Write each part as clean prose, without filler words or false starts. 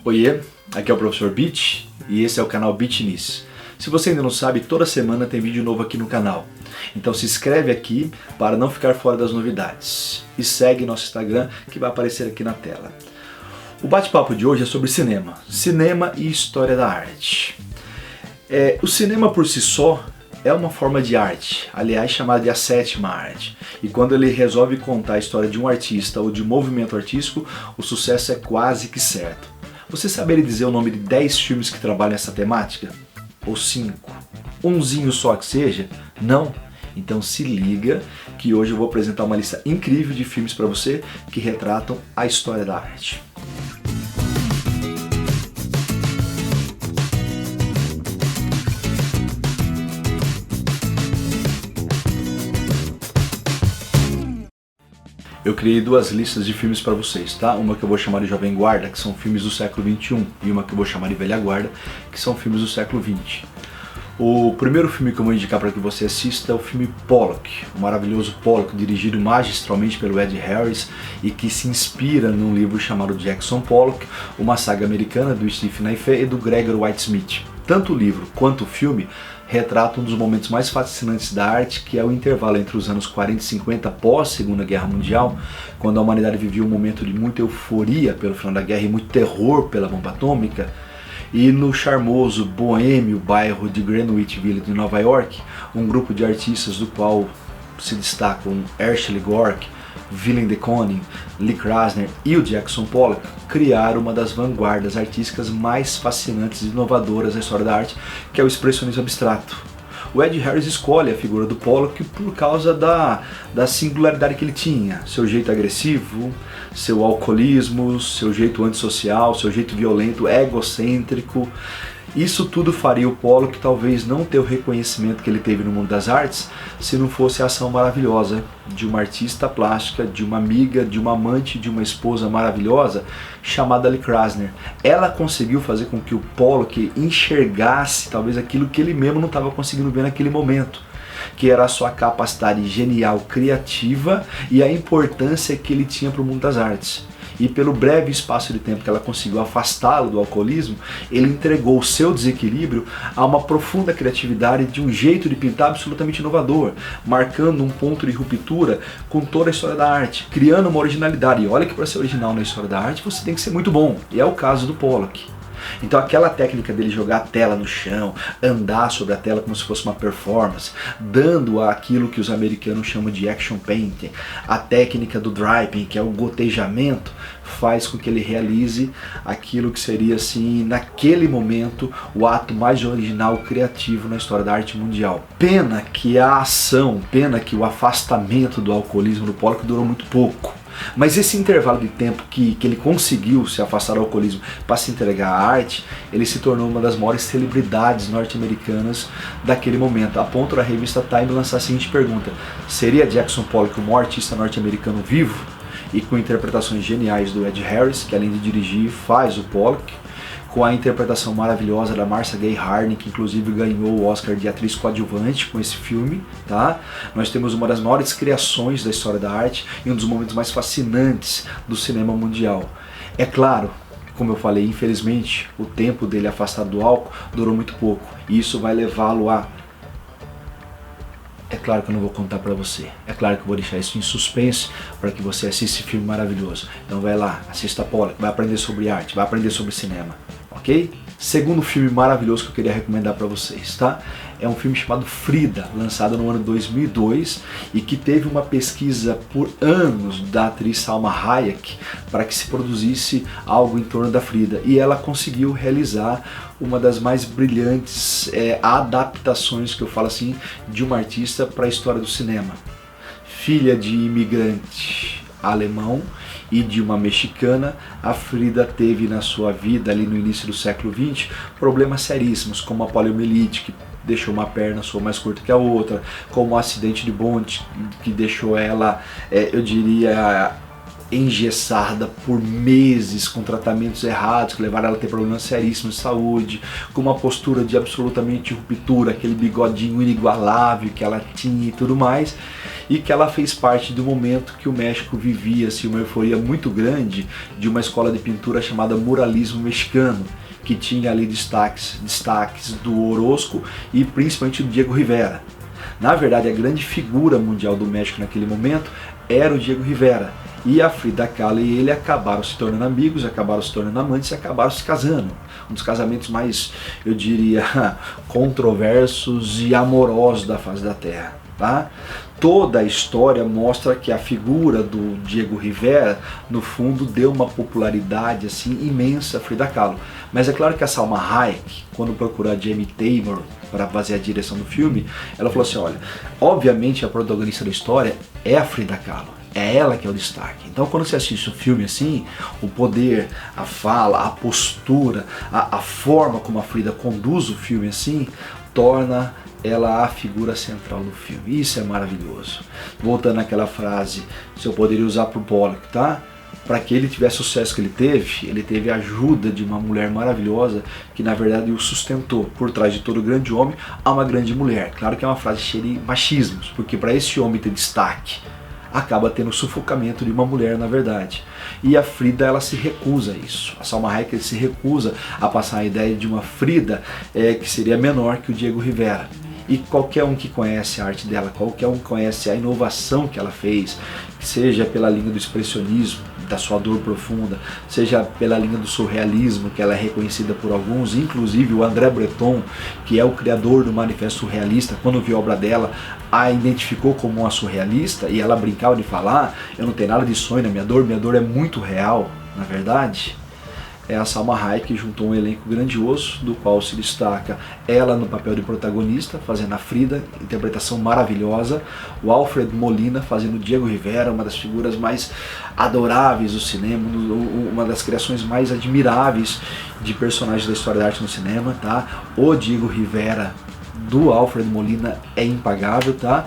Oiê, aqui é o Professor Beat e esse é o canal Beatnice. Se você ainda não sabe, toda semana tem vídeo novo aqui no canal. Então se inscreve aqui para não ficar fora das novidades. E segue nosso Instagram que vai aparecer aqui na tela. O bate-papo de hoje é sobre cinema. Cinema e história da arte. O cinema por si só é uma forma de arte, aliás chamada de a sétima arte. E quando ele resolve contar a história de um artista ou de um movimento artístico, o sucesso é quase que certo. Você saberia dizer o nome de 10 filmes que trabalham essa temática? Ou 5? Umzinho só que seja? Não? Então se liga que hoje eu vou apresentar uma lista incrível de filmes para você que retratam a história da arte. Eu criei duas listas de filmes para vocês, tá? Uma que eu vou chamar de Jovem Guarda, que são filmes do século XXI, e uma que eu vou chamar de Velha Guarda, que são filmes do século XX. O primeiro filme que eu vou indicar para que você assista é o filme Pollock, o maravilhoso Pollock, dirigido magistralmente pelo Ed Harris e que se inspira num livro chamado Jackson Pollock, uma saga americana do Stephen Effey e do Gregor White-Smith. Tanto o livro quanto o filme retrata um dos momentos mais fascinantes da arte, que é o intervalo entre os anos 40 e 50 pós Segunda Guerra Mundial, quando a humanidade vivia um momento de muita euforia pelo final da guerra e muito terror pela bomba atômica, e no charmoso, boêmio bairro de Greenwich Village, de Nova York, um grupo de artistas do qual se destacam Herschel Gork, Willem de Kooning, Lee Krasner e o Jackson Pollock, criaram uma das vanguardas artísticas mais fascinantes e inovadoras da história da arte, que é o expressionismo abstrato. O Ed Harris escolhe a figura do Pollock por causa da singularidade que ele tinha, seu jeito agressivo, seu alcoolismo, seu jeito antissocial, seu jeito violento, egocêntrico. Isso tudo faria o Pollock talvez não ter o reconhecimento que ele teve no mundo das artes se não fosse a ação maravilhosa de uma artista plástica, de uma amiga, de uma amante, de uma esposa maravilhosa chamada Lee Krasner. Ela conseguiu fazer com que o Pollock enxergasse talvez aquilo que ele mesmo não estava conseguindo ver naquele momento, que era a sua capacidade genial, criativa e a importância que ele tinha para o mundo das artes. E pelo breve espaço de tempo que ela conseguiu afastá-lo do alcoolismo, ele entregou o seu desequilíbrio a uma profunda criatividade de um jeito de pintar absolutamente inovador, marcando um ponto de ruptura com toda a história da arte, criando uma originalidade. E olha que para ser original na história da arte você tem que ser muito bom, e é o caso do Pollock. Então aquela técnica dele jogar a tela no chão, andar sobre a tela como se fosse uma performance, dando aquilo que os americanos chamam de action painting, a técnica do draping, que é o gotejamento, faz com que ele realize aquilo que seria assim, naquele momento, o ato mais original, criativo na história da arte mundial. Pena que a ação, pena que o afastamento do alcoolismo do Pollock durou muito pouco. Mas esse intervalo de tempo que ele conseguiu se afastar do alcoolismo para se entregar à arte, ele se tornou uma das maiores celebridades norte-americanas daquele momento, a ponto da revista Time lançar a seguinte pergunta: seria Jackson Pollock o maior artista norte-americano vivo? E com interpretações geniais do Ed Harris, que além de dirigir faz o Pollock, com a interpretação maravilhosa da Marcia Gay Harden, que inclusive ganhou o Oscar de atriz coadjuvante com esse filme, tá? Nós temos uma das maiores criações da história da arte e um dos momentos mais fascinantes do cinema mundial. É claro, como eu falei, infelizmente, o tempo dele afastado do álcool durou muito pouco, e isso vai levá-lo a... É claro que eu não vou contar pra você, é claro que eu vou deixar isso em suspense para que você assista esse filme maravilhoso. Então vai lá, assista Pollock, vai aprender sobre arte, vai aprender sobre cinema, ok? Segundo filme maravilhoso que eu queria recomendar para vocês, tá? É um filme chamado Frida, lançado no ano 2002 e que teve uma pesquisa por anos da atriz Salma Hayek para que se produzisse algo em torno da Frida, e ela conseguiu realizar uma das mais brilhantes adaptações, que eu falo assim, de uma artista para a história do cinema. Filha de imigrante alemão e de uma mexicana, a Frida teve na sua vida, ali no início do século XX, problemas seríssimos, como a poliomielite, que deixou uma perna sua mais curta que a outra, como o acidente de bonde, que deixou ela, eu diria, engessada por meses com tratamentos errados que levaram ela a ter problemas seríssimos de saúde, com uma postura de absolutamente ruptura, aquele bigodinho inigualável que ela tinha e tudo mais. e que ela fez parte do momento que o México vivia assim, uma euforia muito grande de uma escola de pintura chamada Muralismo Mexicano, que tinha ali destaques do Orozco e principalmente do Diego Rivera. Na verdade, a grande figura mundial do México naquele momento era o Diego Rivera. E a Frida Kahlo e ele acabaram se tornando amigos, acabaram se tornando amantes e acabaram se casando. Um dos casamentos mais, eu diria, controversos e amorosos da face da Terra. Tá? Toda a história mostra que a figura do Diego Rivera, no fundo, deu uma popularidade assim, imensa a Frida Kahlo. Mas é claro que a Salma Hayek, quando procurou a Jamie Taymor para fazer a direção do filme, ela falou assim, olha, obviamente a protagonista da história é a Frida Kahlo. É ela que é o destaque. Então quando você assiste um filme assim, o poder, a fala, a postura, a forma como a Frida conduz o filme assim, torna ela a figura central do filme. Isso é maravilhoso. Voltando àquela frase, se eu poderia usar para o Pollock, tá? Para que ele tivesse o sucesso que ele teve a ajuda de uma mulher maravilhosa que na verdade o sustentou. Por trás de todo grande homem há uma grande mulher. Claro que é uma frase cheia de machismos, porque para esse homem ter destaque, acaba tendo o sufocamento de uma mulher, na verdade. E a Frida, ela se recusa a isso. A Salma Hayek se recusa a passar a ideia de uma Frida que seria menor que o Diego Rivera. E qualquer um que conhece a arte dela, qualquer um que conhece a inovação que ela fez, seja pela linha do expressionismo, da sua dor profunda, seja pela linha do surrealismo, que ela é reconhecida por alguns, inclusive o André Breton, que é o criador do Manifesto Surrealista, quando viu a obra dela, a identificou como uma surrealista, e ela brincava de falar, eu não tenho nada de sonho na minha dor é muito real, na verdade. É a Salma Hayek que juntou um elenco grandioso, do qual se destaca ela no papel de protagonista, fazendo a Frida, interpretação maravilhosa, o Alfred Molina fazendo o Diego Rivera, uma das figuras mais adoráveis do cinema, uma das criações mais admiráveis de personagens da história da arte no cinema, tá? O Diego Rivera do Alfred Molina é impagável, tá?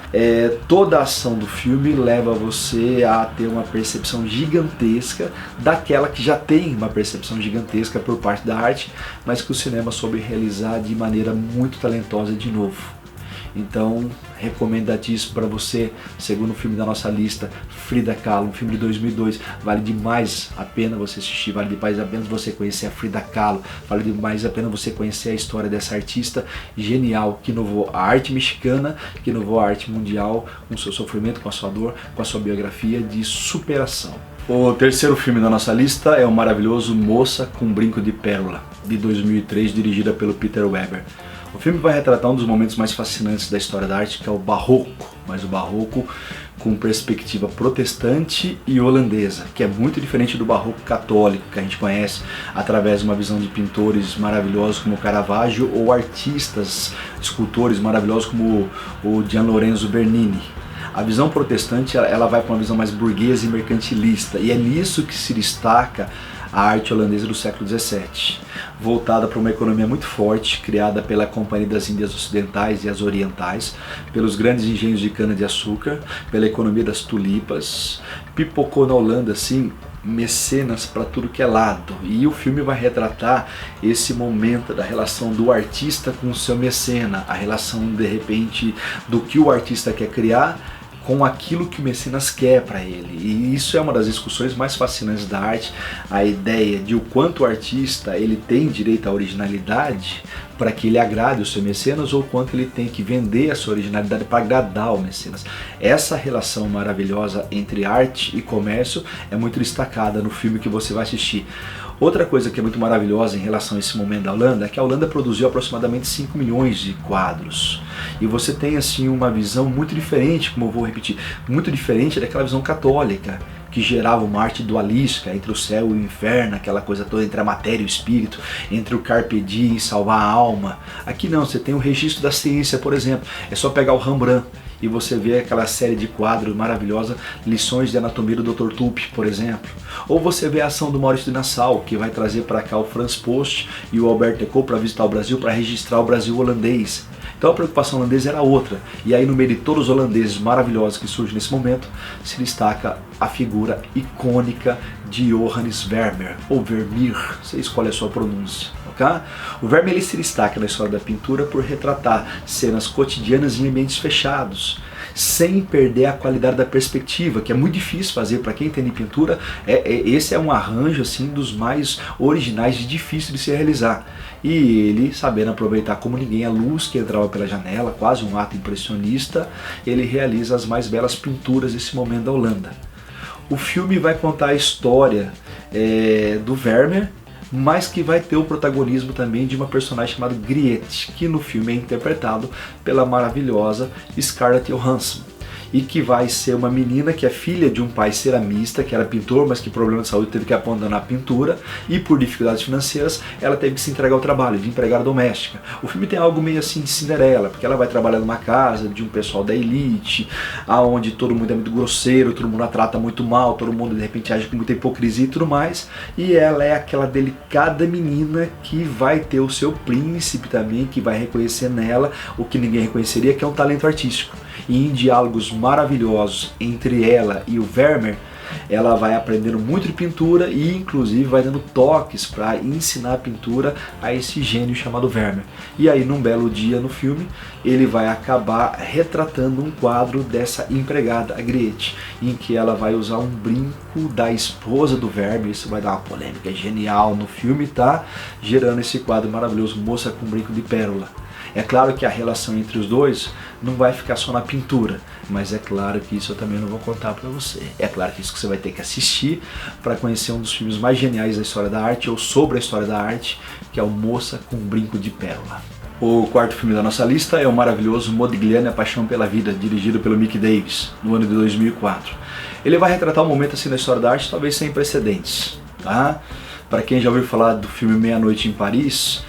Toda a ação do filme leva você a ter uma percepção gigantesca daquela que já tem uma percepção gigantesca por parte da arte, mas que o cinema soube realizar de maneira muito talentosa de novo. Então, recomendadíssimo para você, segundo filme da nossa lista, Frida Kahlo, um filme de 2002, vale demais a pena você assistir, vale demais a pena você conhecer a Frida Kahlo, vale demais a pena você conhecer a história dessa artista genial, que inovou a arte mexicana, que inovou a arte mundial, com o seu sofrimento, com a sua dor, com a sua biografia de superação. O terceiro filme da nossa lista é o maravilhoso Moça com Brinco de Pérola, de 2003, dirigida pelo Peter Weber. O filme vai retratar um dos momentos mais fascinantes da história da arte, que é o Barroco, mas o Barroco com perspectiva protestante e holandesa, que é muito diferente do Barroco católico que a gente conhece através de uma visão de pintores maravilhosos como Caravaggio ou artistas, escultores maravilhosos como o Gian Lorenzo Bernini. A visão protestante ela vai para uma visão mais burguesa e mercantilista, e é nisso que se destaca a arte holandesa do século XVII, voltada para uma economia muito forte, criada pela Companhia das Índias Ocidentais e as Orientais, pelos grandes engenhos de cana-de-açúcar, pela economia das tulipas. Pipocou na Holanda, assim, mecenas para tudo que é lado. E o filme vai retratar esse momento da relação do artista com o seu mecena, a relação, de repente, do que o artista quer criar com aquilo que o mecenas quer para ele. E isso é uma das discussões mais fascinantes da arte, a ideia de o quanto o artista ele tem direito à originalidade para que ele agrade o seu mecenas, ou quanto ele tem que vender a sua originalidade para agradar o mecenas. Essa relação maravilhosa entre arte e comércio é muito destacada no filme que você vai assistir. Outra coisa que é muito maravilhosa em relação a esse momento da Holanda é que a Holanda produziu aproximadamente 5 milhões de quadros. E você tem assim uma visão muito diferente, como eu vou repetir, muito diferente daquela visão católica, que gerava uma arte dualística entre o céu e o inferno, aquela coisa toda entre a matéria e o espírito, entre o carpe diem e salvar a alma. Aqui não, você tem o registro da ciência, por exemplo. É só pegar o Rembrandt e você vê aquela série de quadros maravilhosa, Lições de Anatomia do Dr. Tulpe, por exemplo. Ou você vê a ação do Maurício de Nassau, que vai trazer para cá o Franz Post e o Albert Eco para visitar o Brasil, para registrar o Brasil holandês. Então a preocupação holandesa era outra. E aí no meio de todos os holandeses maravilhosos que surgem nesse momento, se destaca a figura icônica de Johannes Vermeer, ou Vermeer, você escolhe a sua pronúncia. Okay? O Vermeer ele se destaca na história da pintura por retratar cenas cotidianas em ambientes fechados, sem perder a qualidade da perspectiva, que é muito difícil fazer para quem entende pintura. Esse é um arranjo assim dos mais originais e difícil de se realizar. E ele, sabendo aproveitar como ninguém a luz que entrava pela janela, quase um ato impressionista, ele realiza as mais belas pinturas desse momento da Holanda. O filme vai contar a história do Vermeer, mas que vai ter o protagonismo também de uma personagem chamada Griette, que no filme é interpretado pela maravilhosa Scarlett Johansson, e que vai ser uma menina que é filha de um pai ceramista, que era pintor, mas que por problema de saúde teve que abandonar a pintura, e por dificuldades financeiras ela teve que se entregar ao trabalho de empregada doméstica. O filme tem algo meio assim de Cinderela, porque ela vai trabalhar numa casa de um pessoal da elite, aonde todo mundo é muito grosseiro, todo mundo a trata muito mal, todo mundo de repente age com muita hipocrisia e tudo mais, e ela é aquela delicada menina que vai ter o seu príncipe também, que vai reconhecer nela o que ninguém reconheceria, que é um talento artístico. E em diálogos maravilhosos entre ela e o Vermeer, ela vai aprendendo muito de pintura e inclusive vai dando toques para ensinar a pintura a esse gênio chamado Vermeer. E aí num belo dia no filme, ele vai acabar retratando um quadro dessa empregada, a Griette, em que ela vai usar um brinco da esposa do Vermeer. Isso vai dar uma polêmica genial no filme, tá? Gerando esse quadro maravilhoso, Moça com Brinco de Pérola. É claro que a relação entre os dois não vai ficar só na pintura, mas é claro que isso eu também não vou contar para você. É claro que isso que você vai ter que assistir para conhecer um dos filmes mais geniais da história da arte, ou sobre a história da arte, que é o Moça com Brinco de Pérola. O quarto filme da nossa lista é o maravilhoso Modigliani, A Paixão pela Vida, dirigido pelo Mick Davis, no ano de 2004. Ele vai retratar um momento assim na história da arte, talvez sem precedentes, tá? Para quem já ouviu falar do filme Meia-Noite em Paris,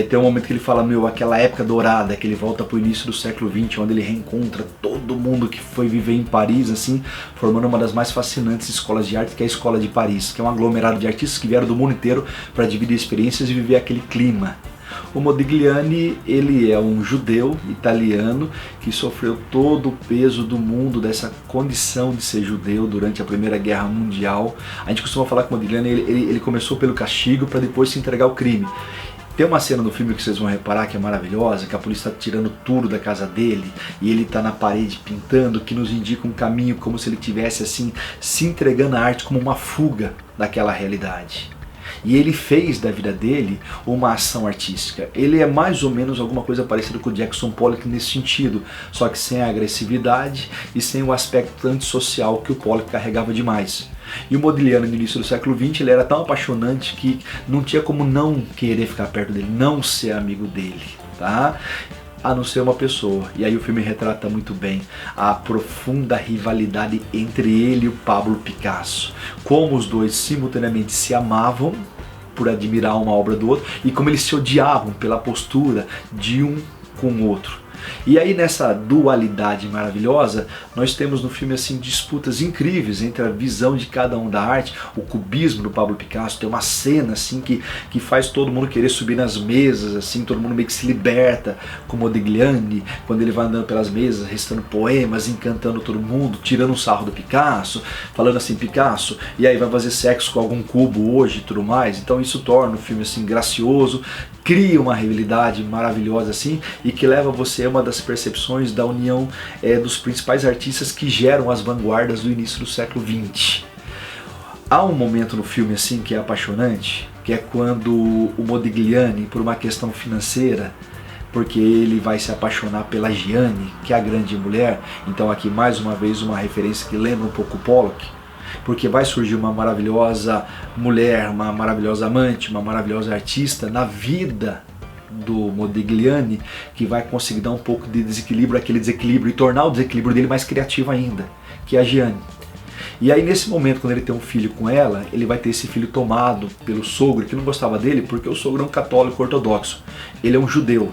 tem um momento que ele fala, aquela época dourada, que ele volta para o início do século XX, onde ele reencontra todo mundo que foi viver em Paris, assim, formando uma das mais fascinantes escolas de arte, que é a Escola de Paris, que é um aglomerado de artistas que vieram do mundo inteiro para dividir experiências e viver aquele clima. O Modigliani, ele é um judeu italiano que sofreu todo o peso do mundo dessa condição de ser judeu durante a Primeira Guerra Mundial. A gente costuma falar que o Modigliani ele começou pelo castigo para depois se entregar ao crime. Tem uma cena no filme que vocês vão reparar que é maravilhosa, que a polícia está tirando tudo da casa dele e ele está na parede pintando, que nos indica um caminho como se ele tivesse assim se entregando à arte como uma fuga daquela realidade. E ele fez da vida dele uma ação artística. Ele é mais ou menos alguma coisa parecida com o Jackson Pollock nesse sentido, só que sem a agressividade e sem o aspecto antissocial que o Pollock carregava demais. E o Modigliani no início do século XX, ele era tão apaixonante que não tinha como não querer ficar perto dele, não ser amigo dele, tá? A não ser uma pessoa. E aí o filme retrata muito bem a profunda rivalidade entre ele e o Pablo Picasso. Como os dois simultaneamente se amavam por admirar uma obra do outro e como eles se odiavam pela postura de um com o outro. E aí nessa dualidade maravilhosa, nós temos no filme assim disputas incríveis entre a visão de cada um da arte. O cubismo do Pablo Picasso tem uma cena assim que faz todo mundo querer subir nas mesas, assim, todo mundo meio que se liberta, com Modigliani, quando ele vai andando pelas mesas, recitando poemas, encantando todo mundo, tirando um sarro do Picasso, falando assim, Picasso, e aí vai fazer sexo com algum cubo hoje e tudo mais. Então isso torna o filme assim gracioso, cria uma rivalidade maravilhosa assim, e que leva você a uma das percepções da união dos principais artistas que geram as vanguardas do início do século XX. Há um momento no filme assim que é apaixonante, que é quando o Modigliani, por uma questão financeira, porque ele vai se apaixonar pela Gianni, que é a grande mulher, então aqui mais uma vez uma referência que lembra um pouco o Pollock, porque vai surgir uma maravilhosa mulher, uma maravilhosa amante, uma maravilhosa artista na vida do Modigliani, que vai conseguir dar um pouco de desequilíbrio àquele desequilíbrio e tornar o desequilíbrio dele mais criativo ainda, que é a Gianni. E aí nesse momento, quando ele tem um filho com ela, ele vai ter esse filho tomado pelo sogro, que não gostava dele porque o sogro é um católico ortodoxo. Ele é um judeu.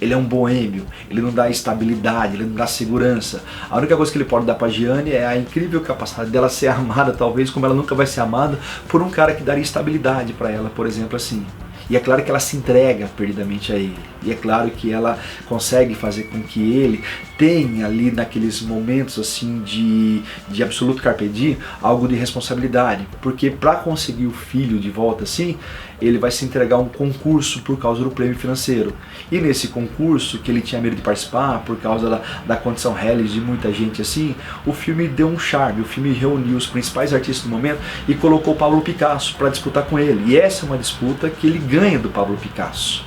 Ele é um boêmio, ele não dá estabilidade, ele não dá segurança. A única coisa que ele pode dar pra Gianni é a incrível capacidade dela ser amada, talvez como ela nunca vai ser amada, por um cara que daria estabilidade pra ela, por exemplo, assim. E é claro que ela se entrega perdidamente a ele. E é claro que ela consegue fazer com que ele tenha ali naqueles momentos assim de absoluto carpe diem algo de responsabilidade. Porque para conseguir o filho de volta assim, ele vai se entregar a um concurso por causa do prêmio financeiro. E nesse concurso, que ele tinha medo de participar por causa da condição reles de muita gente assim, o filme deu um charme, o filme reuniu os principais artistas do momento e colocou o Pablo Picasso para disputar com ele. E essa é uma disputa que ele ganha do Pablo Picasso.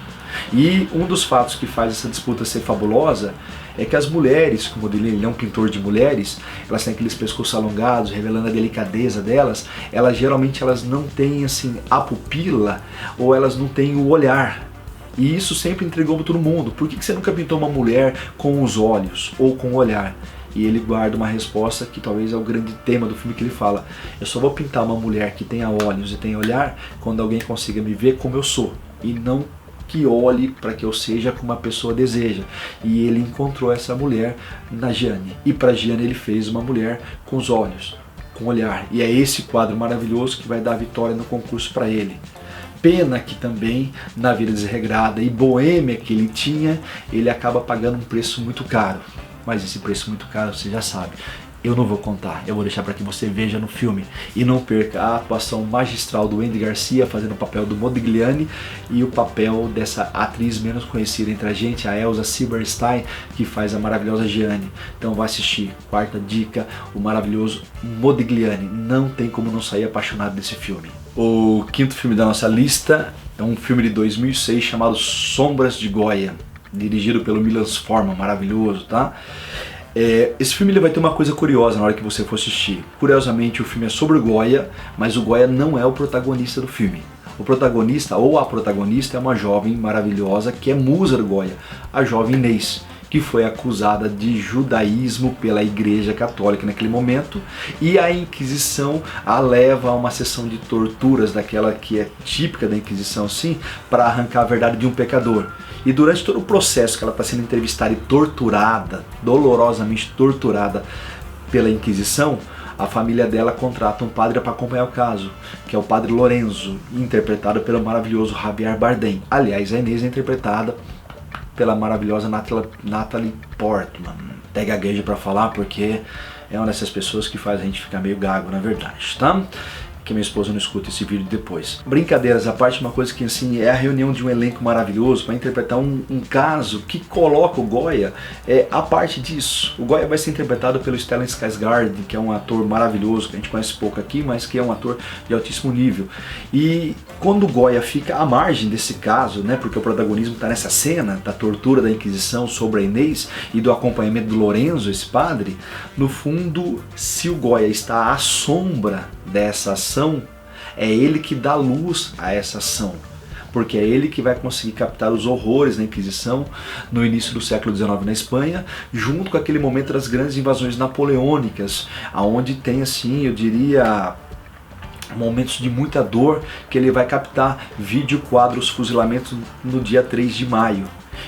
E um dos fatos que faz essa disputa ser fabulosa é que as mulheres, como ele é um pintor de mulheres, elas têm aqueles pescoços alongados, revelando a delicadeza delas, geralmente elas não têm assim a pupila, ou elas não têm o olhar. E isso sempre intrigou todo mundo. Por que você nunca pintou uma mulher com os olhos ou com o olhar? E ele guarda uma resposta que talvez é o grande tema do filme, que ele fala: eu só vou pintar uma mulher que tenha olhos e tenha olhar quando alguém consiga me ver como eu sou, e não que olhe para que eu seja como a pessoa deseja. E ele encontrou essa mulher na Jeanne. E para Jeanne ele fez uma mulher com os olhos, com o olhar. E é esse quadro maravilhoso que vai dar a vitória no concurso para ele. Pena que também, na vida desregrada e boêmia que ele tinha, ele acaba pagando um preço muito caro. Mas esse preço muito caro você já sabe. Eu não vou contar, eu vou deixar para que você veja no filme. E não perca a atuação magistral do Andy Garcia fazendo o papel do Modigliani e o papel dessa atriz menos conhecida entre a gente, a Elsa Silberstein, que faz a maravilhosa Jeanne. Então vai assistir. Quarta dica, o maravilhoso Modigliani. Não tem como não sair apaixonado desse filme. O quinto filme da nossa lista é um filme de 2006 chamado Sombras de Goya, dirigido pelo Milos Forman, maravilhoso, tá? Esse filme ele vai ter uma coisa curiosa na hora que você for assistir. Curiosamente, o filme é sobre o Goya, mas o Goya não é o protagonista do filme. O protagonista, ou a protagonista, é uma jovem maravilhosa que é musa do Goya, a jovem Inês, que foi acusada de judaísmo pela Igreja Católica naquele momento, e a Inquisição a leva a uma sessão de torturas, daquela que é típica da Inquisição, sim, para arrancar a verdade de um pecador. E durante todo o processo que ela está sendo entrevistada e torturada, dolorosamente torturada pela Inquisição, a família dela contrata um padre para acompanhar o caso, que é o padre Lorenzo, interpretado pelo maravilhoso Javier Bardem. Aliás, a Inês é interpretada pela maravilhosa Natalie Portman. Até gaguejo para falar, porque é uma dessas pessoas que faz a gente ficar meio gago, na verdade, tá? Que minha esposa não escuta esse vídeo depois. Brincadeiras à parte, uma coisa que assim é a reunião de um elenco maravilhoso para interpretar um caso que coloca o Goya a parte disso. O Goya vai ser interpretado pelo Stellan Skarsgård, que é um ator maravilhoso, que a gente conhece pouco aqui, mas que é um ator de altíssimo nível. E quando o Goya fica à margem desse caso, né, porque o protagonismo está nessa cena da tortura da Inquisição sobre a Inês e do acompanhamento do Lorenzo, esse padre, no fundo, se o Goya está à sombra dessa ação, é ele que dá luz a essa ação, porque é ele que vai conseguir captar os horrores da Inquisição no início do século XIX na Espanha, junto com aquele momento das grandes invasões napoleônicas, aonde tem assim, eu diria, momentos de muita dor, que ele vai captar vídeo quadros fuzilamentos no dia 3 de maio.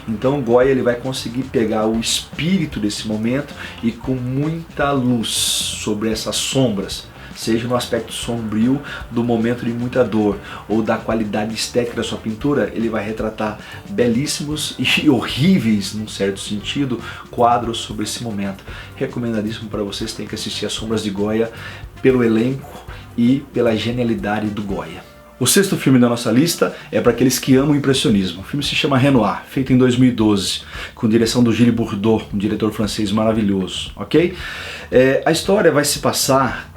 Então o Goya ele vai conseguir pegar o espírito desse momento e com muita luz sobre essas sombras, seja no aspecto sombrio do momento de muita dor ou da qualidade estética da sua pintura, ele vai retratar belíssimos e horríveis, num certo sentido, quadros sobre esse momento. Recomendadíssimo para vocês, tem que assistir As Sombras de Goya pelo elenco e pela genialidade do Goya. O sexto filme da nossa lista é para aqueles que amam o impressionismo. O filme se chama Renoir, feito em 2012, com direção do Gilles Bourdeau, um diretor francês maravilhoso, ok? A história vai se passar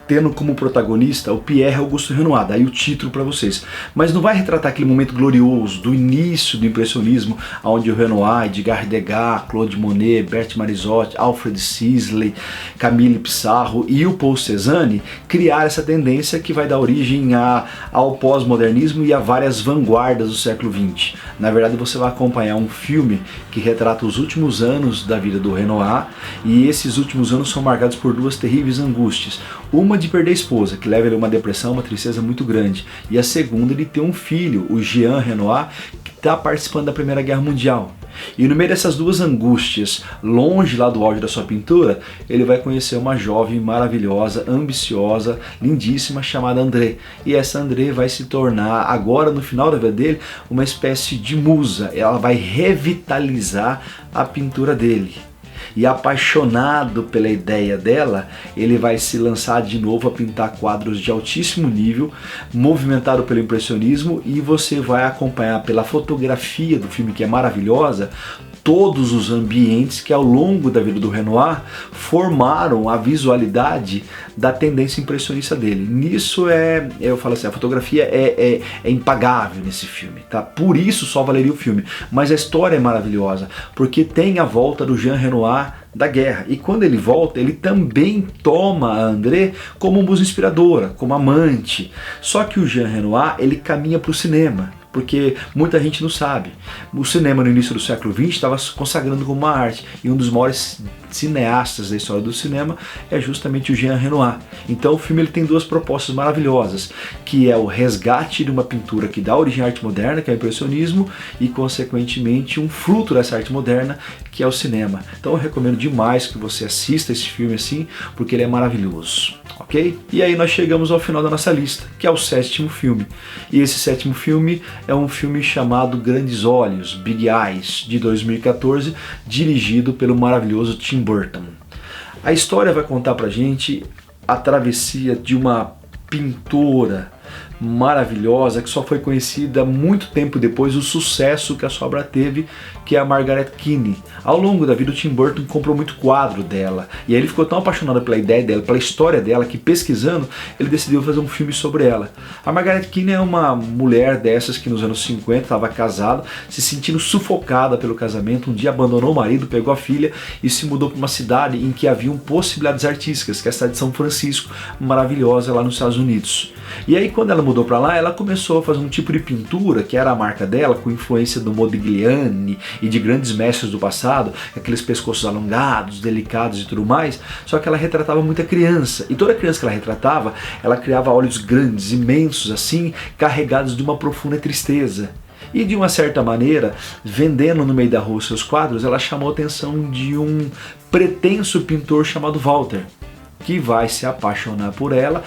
tendo como protagonista o Pierre Auguste Renoir, daí o título para vocês. Mas não vai retratar aquele momento glorioso do início do impressionismo, onde o Renoir, Edgar Degas, Claude Monet, Berthe Morisot, Alfred Sisley, Camille Pissarro e o Paul Cézanne criaram essa tendência que vai dar origem ao pós-modernismo e a várias vanguardas do século XX. Na verdade, você vai acompanhar um filme que retrata os últimos anos da vida do Renoir, e esses últimos anos são marcados por duas terríveis angústias. Uma de perder a esposa, que leva ele a uma depressão, uma tristeza muito grande. E a segunda de ter um filho, o Jean Renoir, que está participando da Primeira Guerra Mundial. E no meio dessas duas angústias, longe lá do auge da sua pintura, ele vai conhecer uma jovem maravilhosa, ambiciosa, lindíssima, chamada André. E essa André vai se tornar, agora no final da vida dele, uma espécie de musa. Ela vai revitalizar a pintura dele. E apaixonado pela ideia dela, ele vai se lançar de novo a pintar quadros de altíssimo nível, movimentado pelo impressionismo, e você vai acompanhar pela fotografia do filme, que é maravilhosa, todos os ambientes que ao longo da vida do Renoir formaram a visualidade da tendência impressionista dele. Nisso eu falo assim, a fotografia é impagável nesse filme, tá? Por isso só valeria o filme. Mas a história é maravilhosa, porque tem a volta do Jean Renoir da guerra. E quando ele volta, ele também toma a André como musa inspiradora, como amante. Só que o Jean Renoir, ele caminha para o cinema, porque muita gente não sabe. O cinema no início do século XX estava se consagrando como uma arte, e um dos maiores cineastas da história do cinema é justamente o Jean Renoir. Então o filme ele tem duas propostas maravilhosas, que é o resgate de uma pintura que dá origem à arte moderna, que é o impressionismo, e consequentemente um fruto dessa arte moderna, que é o cinema. Então eu recomendo demais que você assista esse filme assim, porque ele é maravilhoso, ok? E aí nós chegamos ao final da nossa lista, que é o sétimo filme. E esse sétimo filme é um filme chamado Grandes Olhos, Big Eyes, de 2014, dirigido pelo maravilhoso Tim Burton. A história vai contar pra gente a travessia de uma pintora maravilhosa que só foi conhecida muito tempo depois do sucesso que a sua obra teve, que é a Margaret Keane. Ao longo da vida o Tim Burton comprou muito quadro dela, e aí ele ficou tão apaixonado pela ideia dela, pela história dela, que pesquisando ele decidiu fazer um filme sobre ela. A Margaret Keane é uma mulher dessas que nos anos 50 estava casada, se sentindo sufocada pelo casamento, um dia abandonou o marido, pegou a filha e se mudou para uma cidade em que haviam possibilidades artísticas, que é a cidade de São Francisco, maravilhosa lá nos Estados Unidos. E aí quando ela mudou para lá, ela começou a fazer um tipo de pintura que era a marca dela, com influência do Modigliani e de grandes mestres do passado, aqueles pescoços alongados, delicados e tudo mais, só que ela retratava muita criança, e toda criança que ela retratava, ela criava olhos grandes, imensos assim, carregados de uma profunda tristeza. E de uma certa maneira, vendendo no meio da rua seus quadros, ela chamou a atenção de um pretenso pintor chamado Walter, que vai se apaixonar por ela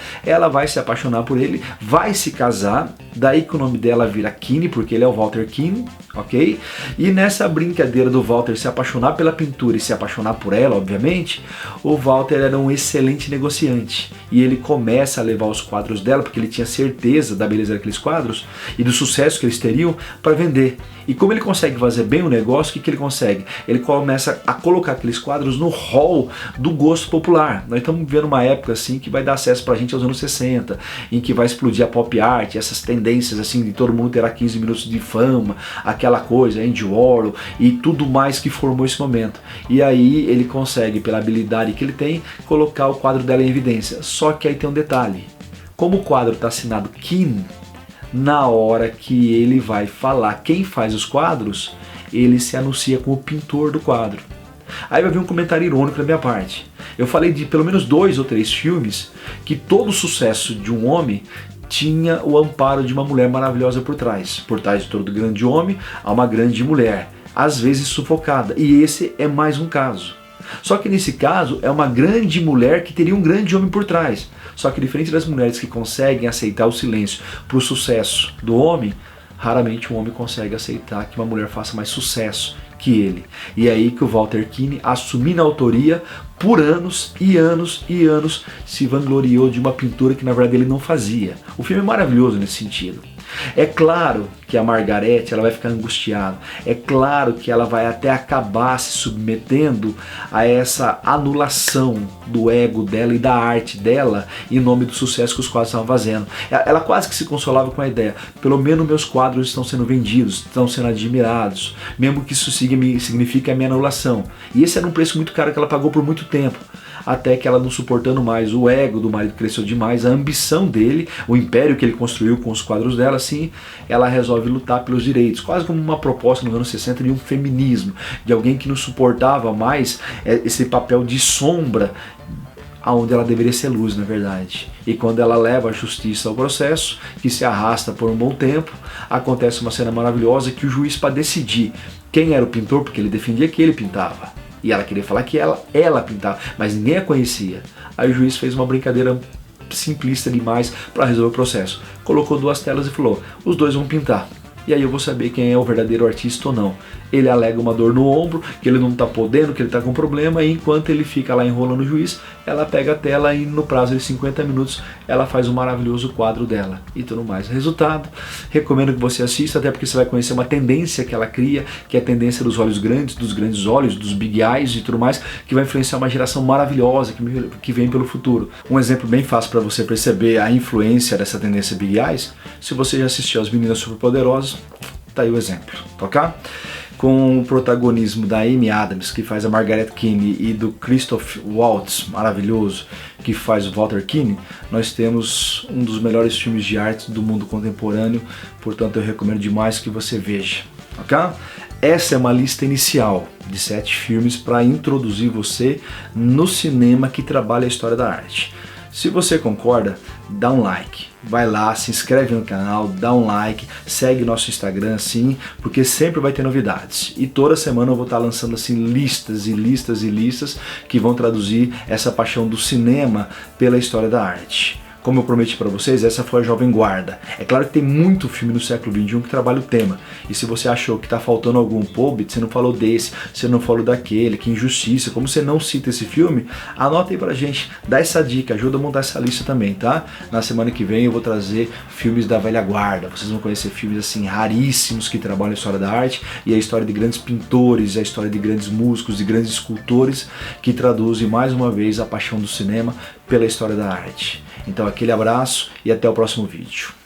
vai se apaixonar por ele, vai se casar, daí que o nome dela vira Keane, porque ele é o Walter Keane, ok? E nessa brincadeira do Walter se apaixonar pela pintura e se apaixonar por ela, obviamente, o Walter era um excelente negociante, e ele começa a levar os quadros dela, porque ele tinha certeza da beleza daqueles quadros e do sucesso que eles teriam, para vender. E como ele consegue fazer bem o negócio, o que ele consegue? Ele começa a colocar aqueles quadros no hall do gosto popular. Nós estamos vivendo uma época assim que vai dar acesso pra gente aos anos 60, em que vai explodir a pop art, essas tendências assim de todo mundo terá 15 minutos de fama, aquela coisa, Andy Warhol e tudo mais que formou esse momento. E aí ele consegue, pela habilidade que ele tem, colocar o quadro dela em evidência. Só que aí tem um detalhe. Como o quadro está assinado Keane, na hora que ele vai falar quem faz os quadros, ele se anuncia como o pintor do quadro. Aí vai vir um comentário irônico da minha parte. Eu falei de pelo menos 2 ou 3 filmes que todo o sucesso de um homem tinha o amparo de uma mulher maravilhosa por trás. Por trás de todo grande homem há uma grande mulher, às vezes sufocada. E esse é mais um caso. Só que nesse caso é uma grande mulher que teria um grande homem por trás. Só que diferente das mulheres que conseguem aceitar o silêncio para o sucesso do homem, raramente um homem consegue aceitar que uma mulher faça mais sucesso que ele. E é aí que o Walter Keane, assumindo a autoria, por anos e anos e anos, se vangloriou de uma pintura que na verdade ele não fazia. O filme é maravilhoso nesse sentido. É claro que a Margarete ela vai ficar angustiada, é claro que ela vai até acabar se submetendo a essa anulação do ego dela e da arte dela em nome do sucesso que os quadros estavam fazendo. Ela quase que se consolava com a ideia, pelo menos meus quadros estão sendo vendidos, estão sendo admirados, mesmo que isso signifique a minha anulação. E esse era um preço muito caro que ela pagou por muito tempo. Até que ela, não suportando mais, o ego do marido cresceu demais, a ambição dele, o império que ele construiu com os quadros dela, assim, ela resolve lutar pelos direitos, quase como uma proposta nos anos 60 de um feminismo, de alguém que não suportava mais esse papel de sombra, aonde ela deveria ser luz, na verdade. E quando ela leva a justiça ao processo, que se arrasta por um bom tempo, acontece uma cena maravilhosa que o juiz, para decidir quem era o pintor, porque ele defendia que ele pintava, e ela queria falar que ela pintava, mas ninguém a conhecia. Aí o juiz fez uma brincadeira simplista demais para resolver o processo. Colocou 2 telas e falou, os 2 vão pintar. e aí eu vou saber quem é o verdadeiro artista ou não. Ele alega uma dor no ombro, que ele não está podendo, que ele está com problema, e enquanto ele fica lá enrolando o juiz, ela pega a tela e no prazo de 50 minutos ela faz um maravilhoso quadro dela e tudo mais. Resultado, recomendo que você assista, até porque você vai conhecer uma tendência que ela cria, que é a tendência dos olhos grandes, dos grandes olhos, dos big eyes e tudo mais, que vai influenciar uma geração maravilhosa que vem pelo futuro. Um exemplo bem fácil para você perceber a influência dessa tendência big eyes, se você já assistiu As Meninas Superpoderosas, tá aí o exemplo, ok? Com o protagonismo da Amy Adams, que faz a Margaret Quinn, e do Christoph Waltz, maravilhoso, que faz o Walter Keane, nós temos um dos melhores filmes de arte do mundo contemporâneo, portanto eu recomendo demais que você veja, ok? Essa é uma lista inicial de 7 filmes para introduzir você no cinema que trabalha a história da arte. Se você concorda, dá um like, vai lá, se inscreve no canal, dá um like, segue nosso Instagram sim, porque sempre vai ter novidades. E toda semana eu vou estar lançando assim listas e listas e listas que vão traduzir essa paixão do cinema pela história da arte. Como eu prometi para vocês, essa foi a Jovem Guarda. É claro que tem muito filme no século XXI que trabalha o tema. E se você achou que está faltando algum você não falou desse, você não falou daquele, que injustiça, como você não cita esse filme, anota aí pra gente, dá essa dica, ajuda a montar essa lista também, tá? Na semana que vem eu vou trazer filmes da velha guarda. Vocês vão conhecer filmes assim raríssimos que trabalham a história da arte e a história de grandes pintores, a história de grandes músicos, de grandes escultores que traduzem mais uma vez a paixão do cinema pela história da arte. Então aquele abraço e até o próximo vídeo.